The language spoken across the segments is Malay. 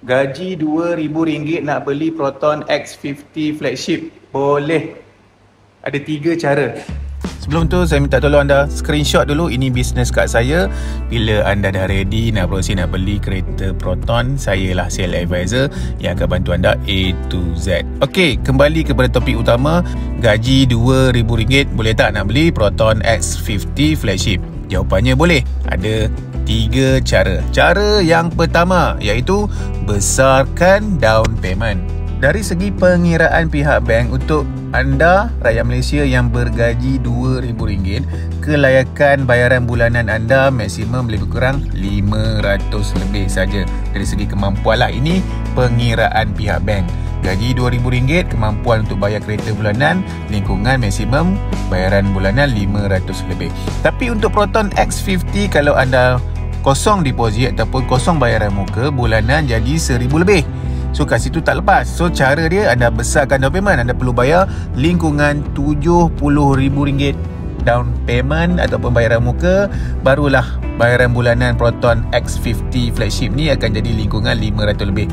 Gaji RM2,000 nak beli Proton X50 flagship. Boleh. Ada 3 cara. Sebelum tu saya minta tolong anda screenshot dulu ini business card saya. Bila anda dah ready nak berusaha nak beli kereta Proton, saya lah sales advisor yang akan bantu anda A to Z. Okey, kembali kepada topik utama. Gaji RM2,000 boleh tak nak beli Proton X50 flagship? Jawapannya boleh. Ada 3 cara. Cara yang pertama iaitu besarkan down payment. Dari segi pengiraan pihak bank, untuk anda rakyat Malaysia yang bergaji RM2,000, kelayakan bayaran bulanan anda maksimum lebih kurang 500 lebih saja. Dari segi kemampuan lah, ini pengiraan pihak bank. Gaji RM2,000, kemampuan untuk bayar kereta bulanan, lingkungan maksimum bayaran bulanan 500 lebih. Tapi untuk Proton X50, kalau anda kosong deposit ataupun kosong bayaran muka, bulanan jadi RM1,000 lebih. So kat situ tak lepas. So cara dia, anda besarkan down payment. Anda perlu bayar lingkungan RM70,000 down payment ataupun bayaran muka. Barulah bayaran bulanan Proton X50 flagship ni akan jadi lingkungan RM500 lebih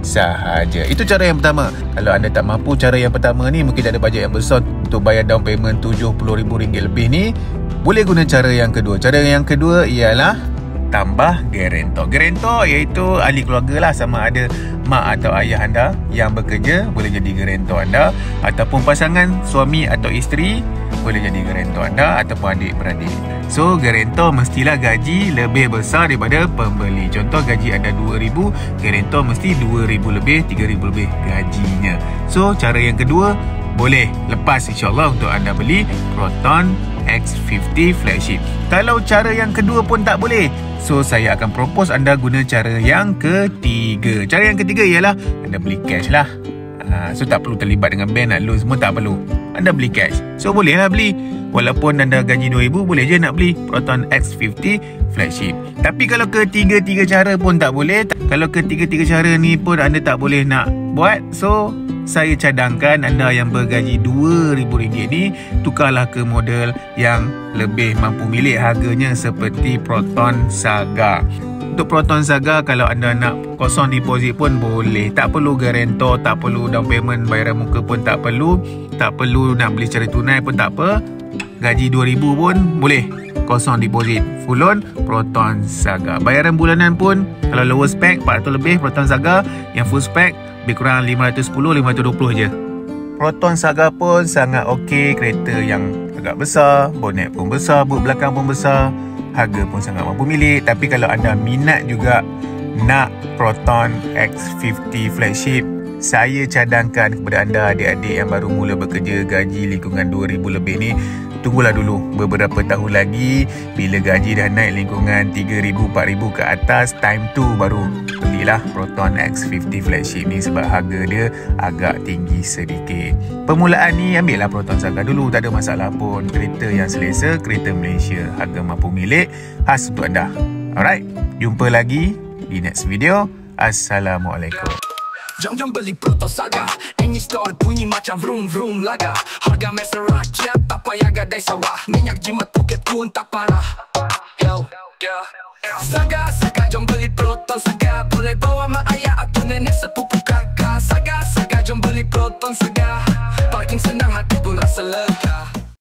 sahaja. Itu cara yang pertama. Kalau anda tak mampu cara yang pertama ni, mungkin tak ada bajet yang besar untuk bayar down payment RM70,000 lebih ni, boleh guna cara yang kedua. Cara yang kedua ialah tambah guarantor. Guarantor iaitu ahli keluarga lah, sama ada mak atau ayah anda yang bekerja boleh jadi guarantor anda, ataupun pasangan suami atau isteri boleh jadi guarantor anda, ataupun adik-beradik. So guarantor mestilah gaji lebih besar daripada pembeli. Contoh gaji anda RM2,000, guarantor mesti RM2,000 lebih, RM3,000 lebih gajinya. So cara yang kedua boleh lepas insyaAllah untuk anda beli Proton X50 flagship. Kalau cara yang kedua pun tak boleh, so saya akan propose anda guna cara yang ketiga. Cara yang ketiga ialah anda beli cash lah. So tak perlu terlibat dengan bank, nak loan semua tak perlu. Anda beli cash. So bolehlah beli. Walaupun anda gaji RM2,000, boleh je nak beli Proton X50 flagship. Tapi kalau ketiga-tiga cara pun tak boleh, kalau ketiga-tiga cara ni pun anda tak boleh nak buat, so saya cadangkan anda yang bergaji RM2,000 ni tukarlah ke model yang lebih mampu milik, harganya seperti Proton Saga. Untuk Proton Saga, kalau anda nak kosong deposit pun boleh. Tak perlu guarantor, tak perlu down payment, bayaran muka pun tak perlu. Tak perlu nak beli secara tunai pun tak apa. Gaji RM2,000 pun boleh kosong deposit, full loan Proton Saga. Bayaran bulanan pun kalau lower spec RM400 lebih Proton Saga, yang full spec lebih kurang RM510, RM520 je. Proton Saga pun sangat okey, kereta yang agak besar, bonet pun besar, boot belakang pun besar, harga pun sangat mampu milik. Tapi kalau anda minat juga nak Proton X50 flagship, saya cadangkan kepada anda adik-adik yang baru mula bekerja, gaji lingkungan RM2,000 lebih ni, tunggulah dulu beberapa tahun lagi. Bila gaji dah naik lingkungan RM3,000, RM4,000 ke atas, time tu baru belilah Proton X50 flagship ni, sebab harga dia agak tinggi sedikit. Permulaan ni ambillah Proton Saga dulu, tak ada masalah pun. Kereta yang selesa, kereta Malaysia, harga mampu milik, khas untuk anda. Alright, jumpa lagi di next video. Assalamualaikum. Jom beli Proton Saga, ini store bunyi macam vroom vroom laga. Harga mesa rakyat, tak payah gadai sawah. Minyak jimat poket pun tak parah. Yo, Saga, jom beli Proton Saga. Boleh bawa mak ayah atau nenek sepupu kakak. Saga, jom beli Proton Saga. Parking senang, hati pun rasa lega.